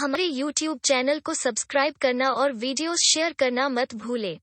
हमारे YouTube channel को subscribe करना और वीडियोस शेयर करना मत भूलें।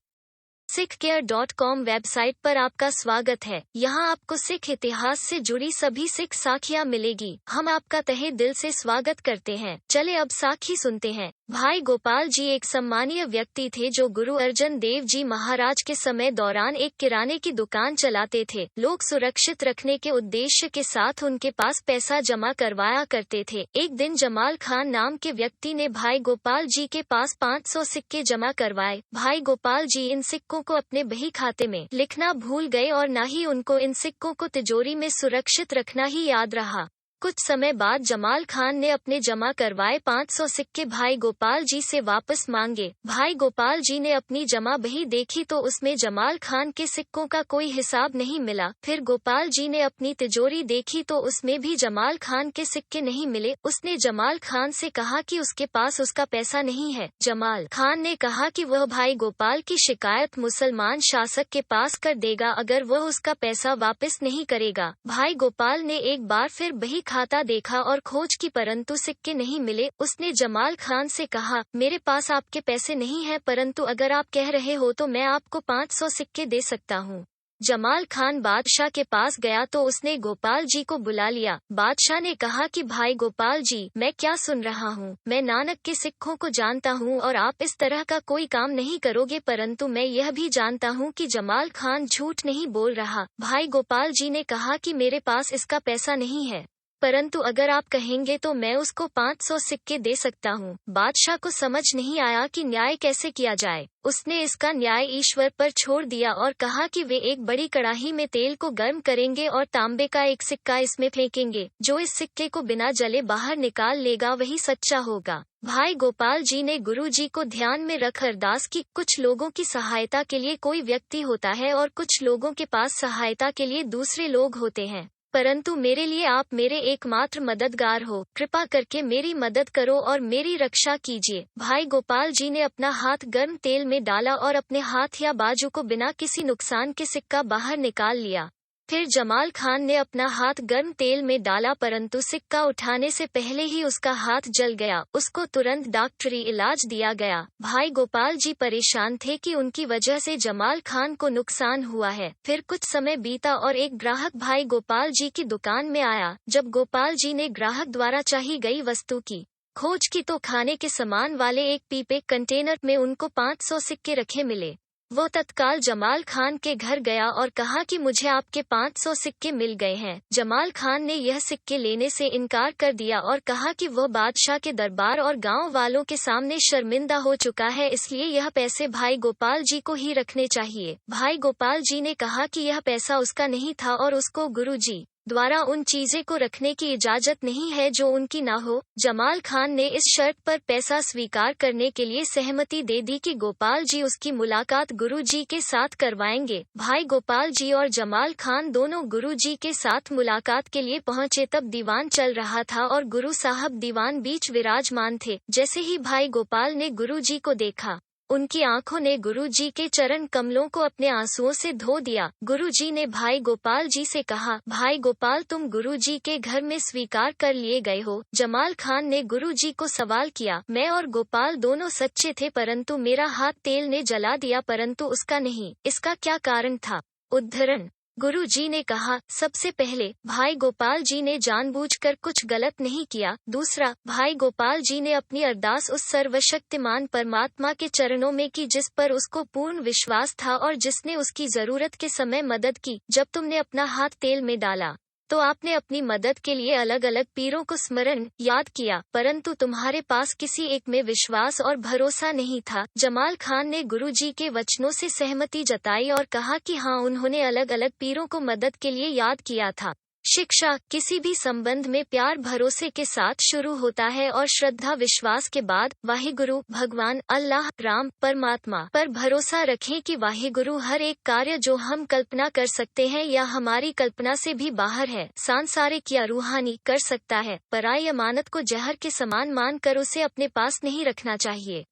sikhcare.com वेबसाइट पर आपका स्वागत है। यहाँ आपको सिख इतिहास से जुड़ी सभी सिख साखियाँ मिलेगी। हम आपका तहे दिल से स्वागत करते हैं। चले अब साखी सुनते हैं। भाई गोपाल जी एक सम्मानीय व्यक्ति थे जो गुरु अर्जन देव जी महाराज के समय दौरान एक किराने की दुकान चलाते थे। लोग सुरक्षित रखने के उद्देश्य के साथ उनके पास पैसा जमा करवाया करते थे। एक दिन जमाल खान नाम के व्यक्ति ने भाई गोपाल जी के पास 500 सिक्के जमा करवाए। भाई गोपाल जी इन सिक्कों को अपने बही खाते में लिखना भूल गए और न ही उनको इन सिक्कों को तिजोरी में सुरक्षित रखना ही याद रहा। कुछ समय बाद जमाल खान ने अपने जमा करवाए 500 सिक्के भाई गोपाल जी से वापस मांगे। भाई गोपाल जी ने अपनी जमा बही देखी तो उसमें जमाल खान के सिक्कों का कोई हिसाब नहीं मिला। फिर गोपाल जी ने अपनी तिजोरी देखी तो उसमें भी जमाल खान के सिक्के नहीं मिले। उसने जमाल खान से कहा कि उसके पास उसका पैसा नहीं है। जमाल खान ने कहा कि वह भाई गोपाल की शिकायत मुसलमान शासक के पास कर देगा अगर वह उसका पैसा वापस नहीं करेगा। भाई गोपाल ने एक बार फिर बही खाता देखा और खोज की परंतु सिक्के नहीं मिले। उसने जमाल खान से कहा, मेरे पास आपके पैसे नहीं हैं, परंतु अगर आप कह रहे हो तो मैं आपको 500 सिक्के दे सकता हूँ। जमाल खान बादशाह के पास गया तो उसने गोपाल जी को बुला लिया। बादशाह ने कहा कि भाई गोपाल जी, मैं क्या सुन रहा हूँ। मैं नानक के सिक्कों को जानता हूँ और आप इस तरह का कोई काम नहीं करोगे, परंतु मैं यह भी जानता हूँ कि जमाल खान झूठ नहीं बोल रहा। भाई गोपाल जी ने कहा कि मेरे पास इसका पैसा नहीं है, परंतु अगर आप कहेंगे तो मैं उसको 500 सिक्के दे सकता हूँ। बादशाह को समझ नहीं आया कि न्याय कैसे किया जाए। उसने इसका न्याय ईश्वर पर छोड़ दिया और कहा कि वे एक बड़ी कड़ाही में तेल को गर्म करेंगे और तांबे का एक सिक्का इसमें फेंकेंगे। जो इस सिक्के को बिना जले बाहर निकाल लेगा वही सच्चा होगा। भाई गोपाल जी ने गुरु जी को ध्यान में रख अरदास की। कुछ लोगों की सहायता के लिए कोई व्यक्ति होता है और कुछ लोगों के पास सहायता के लिए दूसरे लोग होते हैं, परंतु मेरे लिए आप मेरे एकमात्र मददगार हो। कृपा करके मेरी मदद करो और मेरी रक्षा कीजिए। भाई गोपाल जी ने अपना हाथ गर्म तेल में डाला और अपने हाथ या बाजू को बिना किसी नुकसान के सिक्का बाहर निकाल लिया। फिर जमाल खान ने अपना हाथ गर्म तेल में डाला, परंतु सिक्का उठाने से पहले ही उसका हाथ जल गया। उसको तुरंत डॉक्टरी इलाज दिया गया। भाई गोपाल जी परेशान थे कि उनकी वजह से जमाल खान को नुकसान हुआ है। फिर कुछ समय बीता और एक ग्राहक भाई गोपाल जी की दुकान में आया। जब गोपाल जी ने ग्राहक द्वारा चाही गई वस्तु की खोज की तो खाने के सामान वाले एक पीपे कंटेनर में उनको 500 सिक्के रखे मिले। वो तत्काल जमाल खान के घर गया और कहा कि मुझे आपके 500 सिक्के मिल गए हैं। जमाल खान ने यह सिक्के लेने से इनकार कर दिया और कहा कि वह बादशाह के दरबार और गांव वालों के सामने शर्मिंदा हो चुका है, इसलिए यह पैसे भाई गोपाल जी को ही रखने चाहिए। भाई गोपाल जी ने कहा कि यह पैसा उसका नहीं था और उसको गुरु जी द्वारा उन चीजें को रखने की इजाजत नहीं है जो उनकी ना हो। जमाल खान ने इस शर्त पर पैसा स्वीकार करने के लिए सहमति दे दी कि गोपाल जी उसकी मुलाकात गुरु जी के साथ करवाएंगे। भाई गोपाल जी और जमाल खान दोनों गुरु जी के साथ मुलाकात के लिए पहुंचे। तब दीवान चल रहा था और गुरु साहब दीवान बीच विराजमान थे। जैसे ही भाई गोपाल ने गुरु जी को देखा, उनकी आंखों ने गुरु जी के चरण कमलों को अपने आंसुओं से धो दिया। गुरु जी ने भाई गोपाल जी से कहा, भाई गोपाल, तुम गुरु जी के घर में स्वीकार कर लिए गए हो। जमाल खान ने गुरु जी को सवाल किया, मैं और गोपाल दोनों सच्चे थे, परंतु मेरा हाथ तेल ने जला दिया, परंतु उसका नहीं। इसका क्या कारण था? उद्धरण: गुरु जी ने कहा, सबसे पहले भाई गोपाल जी ने जानबूझकर कुछ गलत नहीं किया। दूसरा, भाई गोपाल जी ने अपनी अरदास उस सर्वशक्तिमान परमात्मा के चरणों में की जिस पर उसको पूर्ण विश्वास था और जिसने उसकी जरूरत के समय मदद की। जब तुमने अपना हाथ तेल में डाला तो आपने अपनी मदद के लिए अलग अलग पीरों को स्मरण याद किया, परंतु तुम्हारे पास किसी एक में विश्वास और भरोसा नहीं था। जमाल खान ने गुरु जी के वचनों से सहमति जताई और कहा कि हाँ, उन्होंने अलग अलग पीरों को मदद के लिए याद किया था। शिक्षा: किसी भी संबंध में प्यार भरोसे के साथ शुरू होता है और श्रद्धा विश्वास के बाद वाहिगुरु, भगवान, अल्लाह, राम, परमात्मा पर भरोसा रखें कि वाहिगुरु हर एक कार्य जो हम कल्पना कर सकते हैं या हमारी कल्पना से भी बाहर है, सांसारिक या रूहानी, कर सकता है। पराई अमानत को जहर के समान मान कर उसे अपने पास नहीं रखना चाहिए।